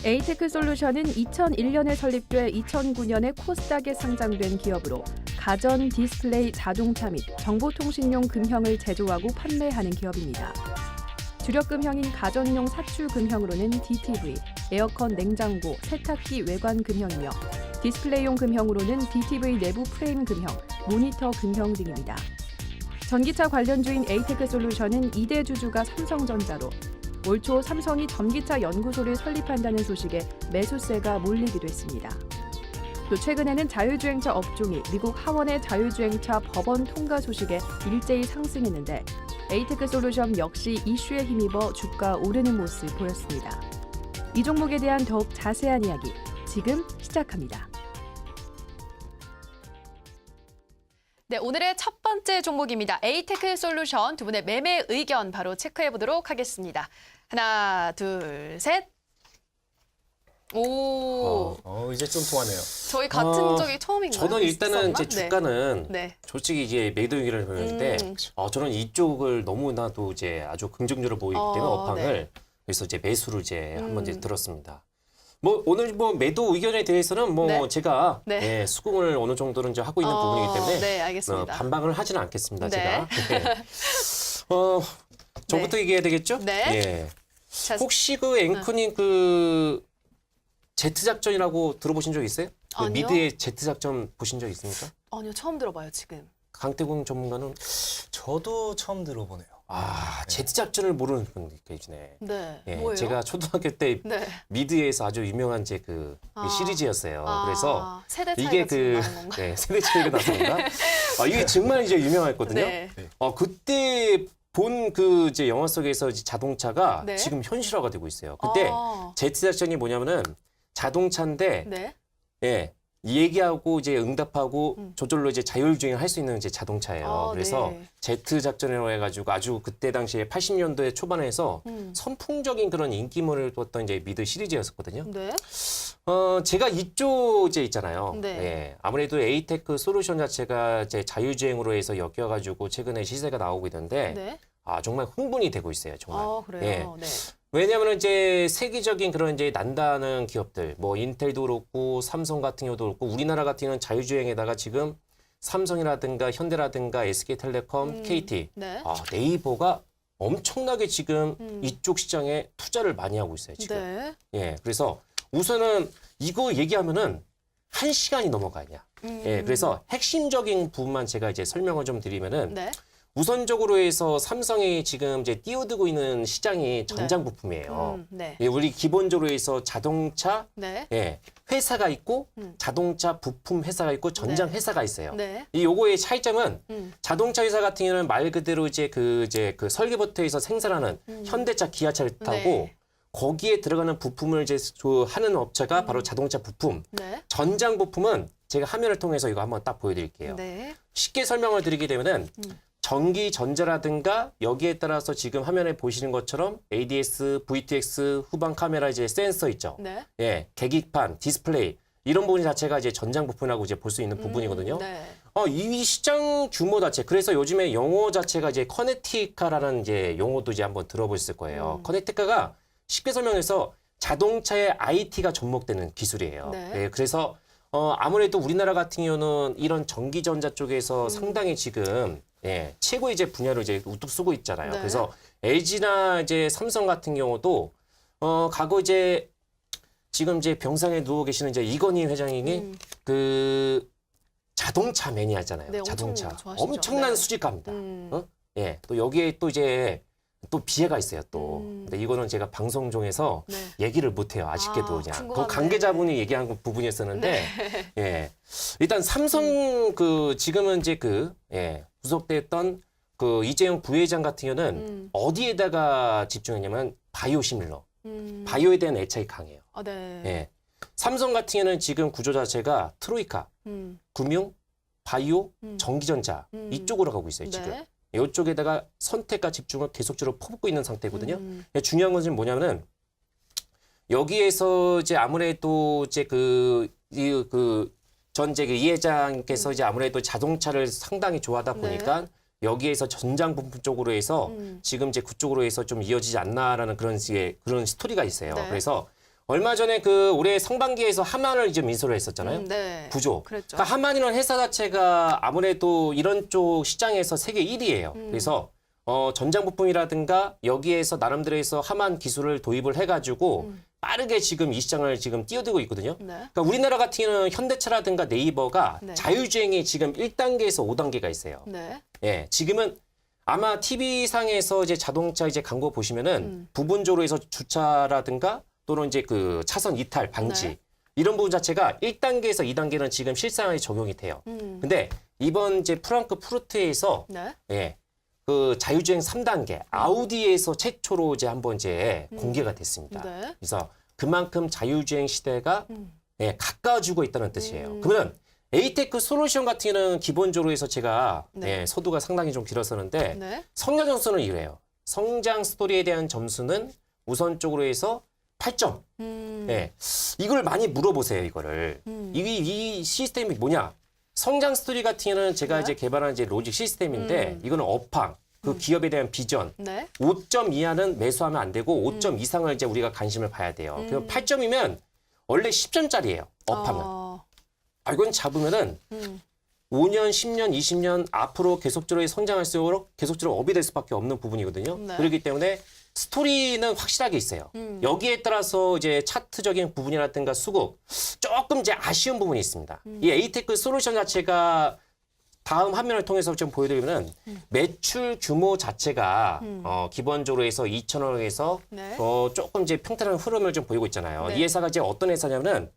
에이테크 솔루션은 2001년에 설립돼 2009년에 코스닥에 상장된 기업으로 가전 디스플레이 자동차 및 정보통신용 금형을 제조하고 판매하는 기업입니다. 주력 금형인 가전용 사출 금형으로는 DTV, 에어컨 냉장고, 세탁기 외관 금형이며 디스플레이용 금형으로는 DTV 내부 프레임 금형, 모니터 금형 등입니다. 전기차 관련주인 에이테크 솔루션은 2대 주주가 삼성전자로 올 초 삼성이 전기차 연구소를 설립한다는 소식에 매수세가 몰리기도 했습니다. 또 최근에는 자율주행차 업종이 미국 하원의 자율주행차 법원 통과 소식에 일제히 상승했는데 에이테크 솔루션 역시 이슈에 힘입어 주가 오르는 모습 보였습니다. 이 종목에 대한 더욱 자세한 이야기 지금 시작합니다. 네, 오늘의 첫 번째 종목입니다. 에이테크 솔루션 두 분의 매매 의견 바로 체크해 보도록 하겠습니다. 하나, 둘, 셋. 오. 이제 좀 통하네요. 저희 같은 적이 처음인가요? 저는 일단은 있었나? 제 주가는 네. 솔직히 이제 매도 의견을 보였는데 저는 이쪽을 너무나도 이제 아주 긍정적으로 보이기 때문에 업황을 네. 그래서 이제 매수를 이제 한번 이제 들었습니다. 뭐 오늘 뭐 매도 의견에 대해서는 뭐 네. 제가 네. 예, 수긍을 어느 정도는 이제 하고 있는 부분이기 때문에 네, 알겠습니다. 반박을 하지는 않겠습니다. 네. 제가. 네. 저부터 얘기해야 되겠죠? 네. 예. 자, 혹시 그 앵커님 그 제트 작전이라고 들어보신 적 있어요? 그 아니요. 미드의 제트 작전 보신 적 있습니까? 아니요, 처음 들어봐요, 지금. 강태공 전문가는 저도 처음 들어보네요. 제트 작전을 모르는 분이 계시네. 네. 예, 뭐예요? 제가 초등학교 때 네. 미드에서 아주 유명한 이제 그 시리즈였어요. 그래서 세대 차이가 이게 지금 나는 건가? 네, 세대 차이가 났습니다. 이게 정말 이제 유명했거든요. 네. 그때 본 그 이제 영화 속에서 이제 자동차가 네. 지금 현실화가 되고 있어요. 그때 제트 작전이 뭐냐면은 자동차인데 네. 예. 얘기하고 이제 응답하고 저절로 이제 자율주행을 할 수 있는 이제 자동차예요. 그래서 네. 제트 작전이라고 해가지고 아주 그때 당시에 80년도에 초반에서 선풍적인 그런 인기물을 뒀던 이제 미드 시리즈였었거든요. 네. 제가 이쪽 이제 있잖아요. 네. 예. 아무래도 에이테크 솔루션 자체가 이제 자율주행으로 해서 엮여가지고 최근에 시세가 나오고 있는데 네. 정말 흥분이 되고 있어요. 정말. 그래요. 네. 왜냐하면 이제 세계적인 그런 이제 난다는 기업들, 뭐 인텔도 그렇고 삼성 같은 경우도 그렇고 우리나라 같은 경우는 자율주행에다가 지금 삼성이라든가 현대라든가 SK텔레콤, KT, 네. 네이버가 엄청나게 지금 이쪽 시장에 투자를 많이 하고 있어요. 지금. 네. 예, 그래서 우선은 이거 얘기하면은 1시간이 넘어가냐. 예, 그래서 핵심적인 부분만 제가 이제 설명을 좀 드리면은. 네. 우선적으로 해서 삼성이 지금 이제 뛰어들고 있는 시장이 전장 부품이에요. 네. 예, 우리 기본적으로 해서 자동차 네. 예, 회사가 있고 자동차 부품 회사가 있고 전장 네. 회사가 있어요. 네. 이 요거의 차이점은 자동차 회사 같은 경우는 말 그대로 이제 그 설계부터해서 생산하는 현대차, 기아차를 타고 네. 거기에 들어가는 부품을 이제 하는 업체가 바로 자동차 부품. 네. 전장 부품은 제가 화면을 통해서 이거 한번 딱 보여드릴게요. 네. 쉽게 설명을 드리게 되면은 전기 전자라든가 여기에 따라서 지금 화면에 보시는 것처럼 ADS, VTX, 후방 카메라 이제 센서 있죠. 네. 예, 계기판, 디스플레이 이런 부분 자체가 이제 전장 부품이라고 이제 볼 수 있는 부분이거든요. 네. 이 시장 규모 자체 그래서 요즘에 용어 자체가 이제 커넥티카라는 이제 용어도 이제 한번 들어보셨을 거예요. 커넥티카가 쉽게 설명해서 자동차의 IT가 접목되는 기술이에요. 네. 예, 그래서 아무래도 우리나라 같은 경우는 이런 전기전자 쪽에서 상당히 지금 예, 최고의 이제 분야로 이제 우뚝 쓰고 있잖아요. 네. 그래서 LG나 이제 삼성 같은 경우도 과거 이제 지금 이제 병상에 누워 계시는 이제 이건희 회장님이 그 자동차 매니아잖아요. 네, 자동차 좋아하시죠. 엄청난 네. 수집가입니다. 예, 또 여기에 또 이제 또 비애가 있어요. 또 근데 이거는 제가 방송 중에서 네. 얘기를 못해요. 아쉽게도 그냥 그 궁금하네. 관계자분이 얘기한 부분이었었는데 예, 일단 삼성 그 지금은 이제 구속됐던 그 이재용 부회장 같은 경우는 어디에다가 집중했냐면 바이오 시밀러, 바이오에 대한 애착이 강해요. 네. 예, 삼성 같은 경우는 지금 구조 자체가 트로이카, 금융, 바이오, 전기전자 이쪽으로 가고 있어요. 지금. 네. 이쪽에다가 선택과 집중을 계속적으로 퍼붓고 있는 상태거든요. 중요한 것은 뭐냐면은 여기에서 이제 아무래도 이제 전제 이 회장께서 이제 아무래도 자동차를 상당히 좋아하다 보니까 여기에서 전장 부품 쪽으로 해서 지금 이제 그쪽으로 해서 좀 이어지지 않나라는 그런 식의 그런 스토리가 있어요. 네. 그래서 얼마 전에 그 올해 상반기에서 하만을 이제 인수를 했었잖아요. 네. 구조. 그랬죠. 그러니까 하만이라는 회사 자체가 아무래도 이런 쪽 시장에서 세계 1위예요. 그래서 전장 부품이라든가 여기에서 나름대로 해서 하만 기술을 도입을 해가지고 빠르게 지금 이 시장을 지금 뛰어들고 있거든요. 네. 그러니까 우리나라 같은 경우는 현대차라든가 네이버가 네. 자율주행이 지금 1단계에서 5단계가 있어요. 네. 예, 지금은 아마 TV상에서 이제 자동차 이제 광고 보시면은 부분적으로 해서 주차라든가 또는 이제 그 차선 이탈 방지 네. 이런 부분 자체가 1단계에서 2단계는 지금 실상에 적용이 돼요. 근데 이번 이제 프랑크푸르트에서 네. 예, 그 자율주행 3단계 아우디에서 최초로 이제 한번 이제 공개가 됐습니다. 네. 그래서 그만큼 자율주행 시대가 예, 가까워지고 있다는 뜻이에요. 그러면 에이테크 솔루션 같은 경우는 기본적으로 해서 제가 네. 예, 소두가 상당히 좀 길었었는데 네. 성장 점수는 이래요. 성장 스토리에 대한 점수는 우선적으로 해서 8점. 예, 이걸 많이 물어보세요, 이거를. 이 시스템이 뭐냐? 성장 스토리 같은 경우는 제가 네. 이제 개발한 이제 로직 시스템인데 이거는 업황, 그 기업에 대한 비전. 네. 5점 이하는 매수하면 안 되고 5점 이상을 이제 우리가 관심을 봐야 돼요. 그럼 8점이면 원래 10점짜리예요. 업황은. 이건 잡으면은 5년, 10년, 20년 앞으로 계속적으로 성장할수록 계속적으로 업이 될 수밖에 없는 부분이거든요. 네. 그렇기 때문에 스토리는 확실하게 있어요. 여기에 따라서 이제 차트적인 부분이라든가 수급 조금 이제 아쉬운 부분이 있습니다. 이 에이테크 솔루션 자체가 다음 화면을 통해서 좀 보여드리면은 매출 규모 자체가 기본적으로 해서 2천억에서 네. 조금 이제 평탄한 흐름을 좀 보이고 있잖아요. 네. 이 회사가 이제 어떤 회사냐면은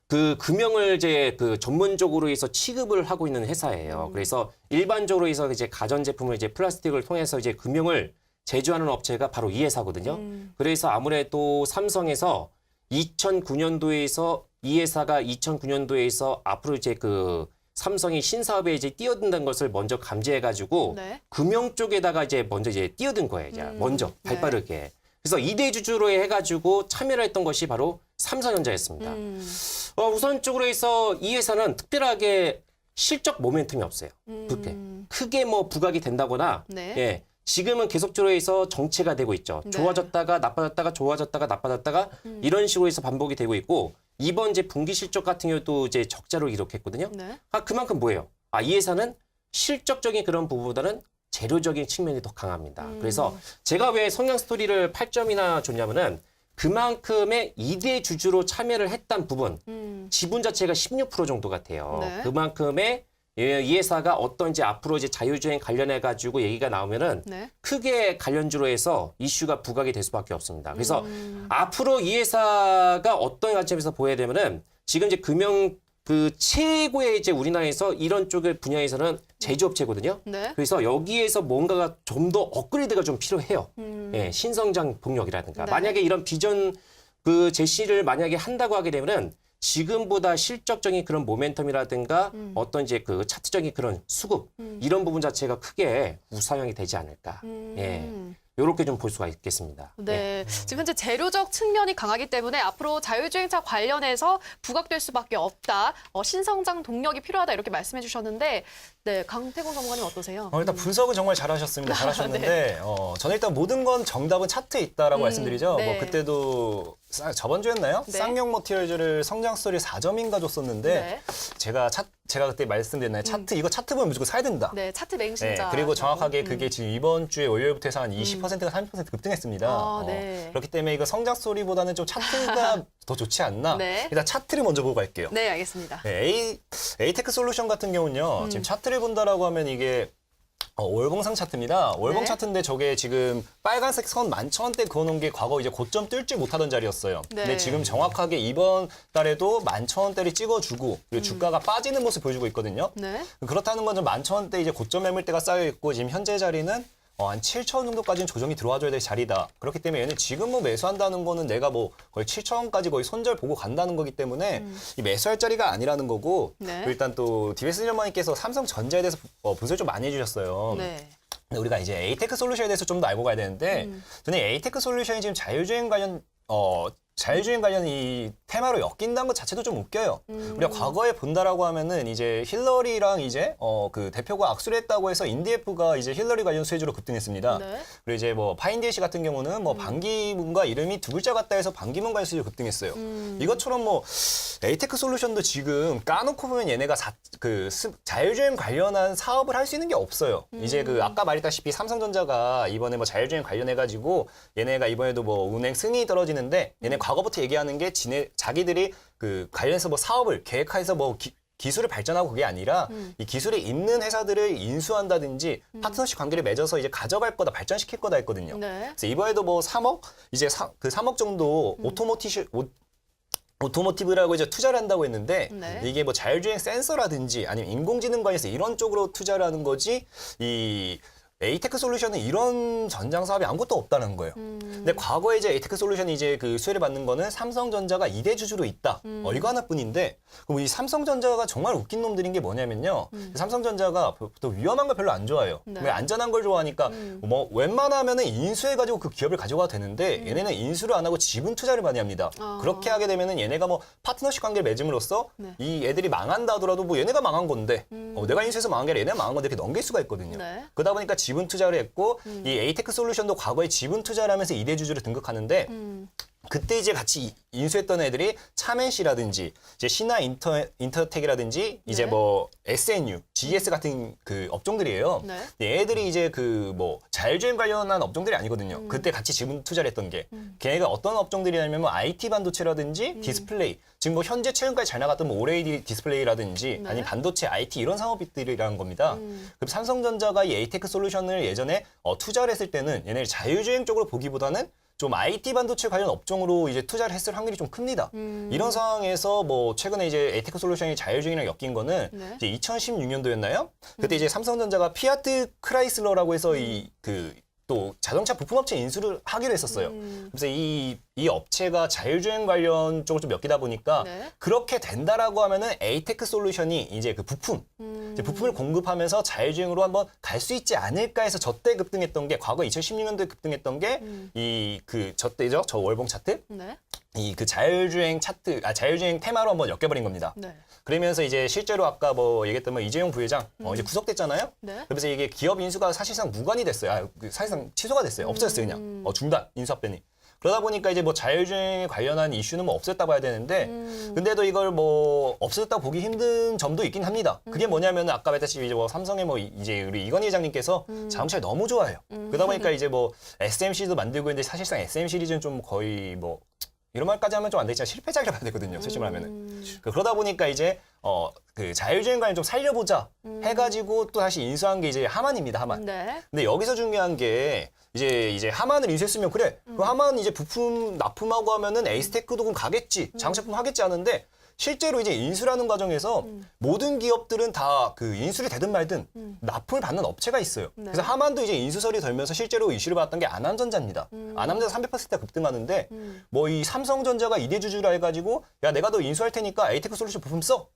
그 금형을 이제 그 전문적으로 해서 취급을 하고 있는 회사예요. 그래서 일반적으로 해서 이제 가전 제품을 이제 플라스틱을 통해서 이제 금형을 제조하는 업체가 바로 이 회사거든요. 그래서 아무래도 삼성에서 2009년도에서 이 회사가 2009년도에서 앞으로 이제 그 삼성이 신사업에 이제 뛰어든다는 것을 먼저 감지해가지고 네. 금형 쪽에다가 이제 먼저 이제 뛰어든 거예요. 이제 먼저 네. 발빠르게. 그래서 2대 주주로 해가지고 참여를 했던 것이 바로 삼성전자였습니다. 우선적으로 해서 이 회사는 특별하게 실적 모멘텀이 없어요. 그렇게 크게 뭐 부각이 된다거나 네. 예, 지금은 계속적으로 해서 정체가 되고 있죠. 네. 좋아졌다가 나빠졌다가 좋아졌다가 나빠졌다가 이런 식으로 해서 반복이 되고 있고 이번 이제 분기 실적 같은 경우도 이제 적자로 기록했거든요. 네. 그만큼 뭐예요? 이 회사는 실적적인 그런 부분보다는 재료적인 측면이 더 강합니다. 그래서 제가 왜 성장 스토리를 8점이나 줬냐면은 그만큼의 2대 주주로 참여를 했던 부분, 지분 자체가 16% 정도 같아요. 네. 그만큼의 이 회사가 어떤 이제 앞으로 이제 자율주행 관련해 가지고 얘기가 나오면은 네. 크게 관련주로 해서 이슈가 부각이 될 수밖에 없습니다. 그래서 앞으로 이 회사가 어떤 관점에서 보여야 되면은 지금 이제 금융 그 최고의 이제 우리나라에서 이런 쪽의 분야에서는 제조업체거든요. 네. 그래서 여기에서 뭔가가 좀 더 업그레이드가 좀 필요해요. 예, 신성장 동력이라든가. 네. 만약에 이런 비전 그 제시를 만약에 한다고 하게 되면은 지금보다 실적적인 그런 모멘텀이라든가 어떤 이제 그 차트적인 그런 수급 이런 부분 자체가 크게 우상향이 되지 않을까. 예. 요렇게 좀 볼 수가 있겠습니다. 네. 지금 현재 재료적 측면이 강하기 때문에 앞으로 자율주행차 관련해서 부각될 수밖에 없다. 신성장 동력이 필요하다 이렇게 말씀해 주셨는데 네, 강태공 전문가님 어떠세요? 일단 분석은 정말 잘하셨습니다. 잘하셨는데 저는 일단 모든 건 정답은 차트에 있다라고 말씀드리죠. 네. 뭐 그때도 저번 주였나요? 네. 쌍용 머티리얼즈를 성장 스토리 4점인가 줬었는데 네. 제가 그때 말씀드렸나요? 차트 이거 차트 보면 무조건 사야 된다. 네, 차트 네, 맹신자. 그리고 정확하게 그게 지금 이번 주에 월요일부터 해서 한 20%가 30% 급등했습니다. 네. 그렇기 때문에 이거 성장 스토리보다는 좀 차트가 더 좋지 않나? 네. 일단 차트를 먼저 보고 갈게요. 네, 알겠습니다. 네, 에이테크 솔루션 같은 경우는요. 지금 차트를 본다라고 하면 이게 월봉상 차트입니다. 월봉 네. 차트인데 저게 지금 빨간색 선 11,000원대 그어놓은 게 과거 이제 고점 뚫지 못하던 자리였어요. 네. 근데 지금 정확하게 이번 달에도 11,000원대를 찍어주고 그리고 주가가 빠지는 모습 보여주고 있거든요. 네. 그렇다는 건 좀 11,000원대 이제 고점 매물대가 쌓여 있고 지금 현재 자리는 한 7,000원 정도까지는 조정이 들어와줘야 될 자리다. 그렇기 때문에 얘는 지금 뭐 매수한다는 거는 내가 뭐 거의 7,000원까지 거의 손절 보고 간다는 거기 때문에 이 매수할 자리가 아니라는 거고 네. 일단 또 디베스 전문가님께서 삼성전자에 대해서 분석을 좀 많이 해주셨어요. 네. 근데 우리가 이제 에이테크 솔루션에 대해서 좀 더 알고 가야 되는데 저는 에이테크 솔루션이 지금 자율주행 관련 자율주행 관련 이 테마로 엮인다는 것 자체도 좀 웃겨요. 우리가 과거에 본다라고 하면은 이제 힐러리랑 이제 그 대표가 악수를 했다고 해서 인디애프가 이제 힐러리 관련 수혜주로 급등했습니다. 네. 그리고 이제 뭐 파인DLC 같은 경우는 뭐 반기문과 이름이 두 글자 같다 해서 반기문 관련 수혜주로 급등했어요. 이것처럼 뭐 에이테크 솔루션도 지금 까놓고 보면 얘네가 자율주행 관련한 사업을 할 수 있는 게 없어요. 이제 그 아까 말했다시피 삼성전자가 이번에 뭐 자율주행 관련해가지고 얘네가 이번에도 뭐 운행 승인이 떨어지는데 얘네 과거부터 얘기하는 게 자기들이 그 관련해서 뭐 사업을 계획해서 뭐 기술을 발전하고 그게 아니라 이 기술에 있는 회사들을 인수한다든지 파트너십 관계를 맺어서 이제 가져갈 거다, 발전시킬 거다 했거든요. 네. 그래서 이번에도 뭐 3억 이제 그 3억 정도 오토모티브라고 이제 투자를 한다고 했는데 네. 이게 뭐 자율주행 센서라든지 아니면 인공지능 관련해서 이런 쪽으로 투자를 하는 거지 이 에이테크 솔루션은 이런 전장 사업이 아무것도 없다는 거예요. 근데 과거에 이제 에이테크 솔루션이 이제 그 수혜를 받는 거는 삼성전자가 2대 주주로 있다. 이거 하나뿐인데 그럼 이 삼성전자가 정말 웃긴 놈들인 게 뭐냐면요. 삼성전자가 보통 위험한 걸 별로 안 좋아해요. 네. 왜 안전한 걸 좋아하니까 뭐 웬만하면은 인수해가지고 그 기업을 가져가도 되는데 얘네는 인수를 안 하고 지분 투자를 많이 합니다. 그렇게 하게 되면은 얘네가 뭐 파트너십 관계를 맺음으로써 네. 이 애들이 망한다 하더라도 뭐 얘네가 망한 건데 내가 인수해서 망한 게 아니라 얘네가 망한 건데 이렇게 넘길 수가 있거든요. 네. 그러다 보니까 지분 투자를 했고 이 에이테크 솔루션도 과거에 지분 투자를 하면서 2대 주주로 등극하는데 그때 이제 같이 인수했던 애들이 차멘시라든지 이제 신화 인터텍이라든지 이제 네. 뭐 SNU, GS 같은 그 업종들이에요. 네. 얘들이 이제 그 뭐 자율주행 관련한 업종들이 아니거든요. 그때 같이 지분 투자를 했던 게 걔네가 어떤 업종들이냐면 뭐 IT 반도체라든지 디스플레이, 지금 뭐 현재 최근까지 잘 나갔던 뭐 OLED 디스플레이라든지 네. 아니면 반도체, IT 이런 산업들이라는 겁니다. 그럼 삼성전자가 이 에이테크 솔루션을 예전에 투자를 했을 때는 얘네를 자율주행 쪽으로 보기보다는 좀 IT 반도체 관련 업종으로 이제 투자를 했을 확률이 좀 큽니다. 이런 상황에서 뭐 최근에 이제 에이테크 솔루션이 자율주행이랑 엮인 거는 네. 이제 2016년도였나요? 그때 이제 삼성전자가 피아트 크라이슬러라고 해서 또 자동차 부품업체 인수를 하기로 했었어요. 그래서 이 업체가 자율주행 관련 쪽을 좀 엮이다 보니까 네. 그렇게 된다라고 하면은 에이테크 솔루션이 이제 그 이제 부품을 공급하면서 자율주행으로 한번 갈 수 있지 않을까 해서 저때 급등했던 게 과거 2016년도에 급등했던 게 이 그 저때죠. 저 월봉 차트. 네. 이 그 자율주행 자율주행 테마로 한번 엮여버린 겁니다. 네. 그러면서 이제 실제로 아까 뭐 얘기했던 뭐 이재용 부회장 이제 구속됐잖아요. 네. 그래서 이게 기업 인수가 사실상 무관이 됐어요. 사실상 취소가 됐어요. 없어졌어요, 그냥. 중단, 인수합병이. 그러다 보니까 이제 뭐 자율주행에 관련한 이슈는 뭐 없었다 봐야 되는데, 근데도 이걸 뭐 없었다 보기 힘든 점도 있긴 합니다. 그게 뭐냐면 아까 말했다시피 이제 뭐 삼성의 뭐 이제 우리 이건희 회장님께서 자동차를 너무 좋아해요. 그러다 보니까 이제 뭐 SMC도 만들고 있는데 사실상 SM 시리즈는 좀 거의 뭐 이런 말까지 하면 좀 안 되지만 실패작이라 봐야 되거든요. 솔직히 말하면은. 그러다 보니까 이제 그 자율주행 관련 좀 살려보자 해가지고 또 다시 인수한 게 이제 하만입니다. 하만. 네. 근데 여기서 중요한 게 이제 하만을 인수했으면 그래. 그 하만 이제 부품 납품하고 하면은 에이스테크도 그럼 가겠지. 장제품 하겠지 하는데 실제로 이제 인수라는 과정에서 모든 기업들은 다 그 인수를 되든 말든 납품을 받는 업체가 있어요. 네. 그래서 하만도 이제 인수설이 돌면서 실제로 이슈를 받았던 게 아남전자입니다. 아남전자 300% 급등하는데 뭐 이 삼성전자가 2대 주주라 해가지고 야 내가 너 인수할 테니까 에이테크 솔루션 부품 써.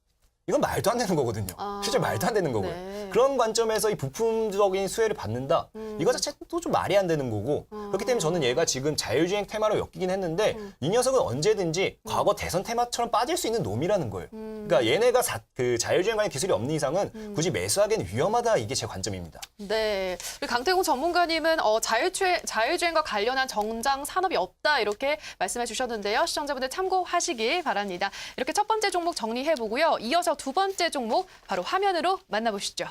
이건 말도 안 되는 거거든요. 실제 말도 안 되는 거고요. 네. 그런 관점에서 이 부품적인 수혜를 받는다. 이거 자체도 좀 말이 안 되는 거고. 그렇기 때문에 저는 얘가 지금 자율주행 테마로 엮이긴 했는데 이 녀석은 언제든지 과거 대선 테마처럼 빠질 수 있는 놈이라는 거예요. 그러니까 얘네가 그 자율주행 관련 기술이 없는 이상은 굳이 매수하기는 위험하다. 이게 제 관점입니다. 네. 우리 강태공 전문가님은 자율주행과 관련한 정장 산업이 없다 이렇게 말씀해 주셨는데요. 시청자분들 참고하시길 바랍니다. 이렇게 첫 번째 종목 정리해 보고요. 이어서 두 번째 종목 바로 화면으로 만나보시죠.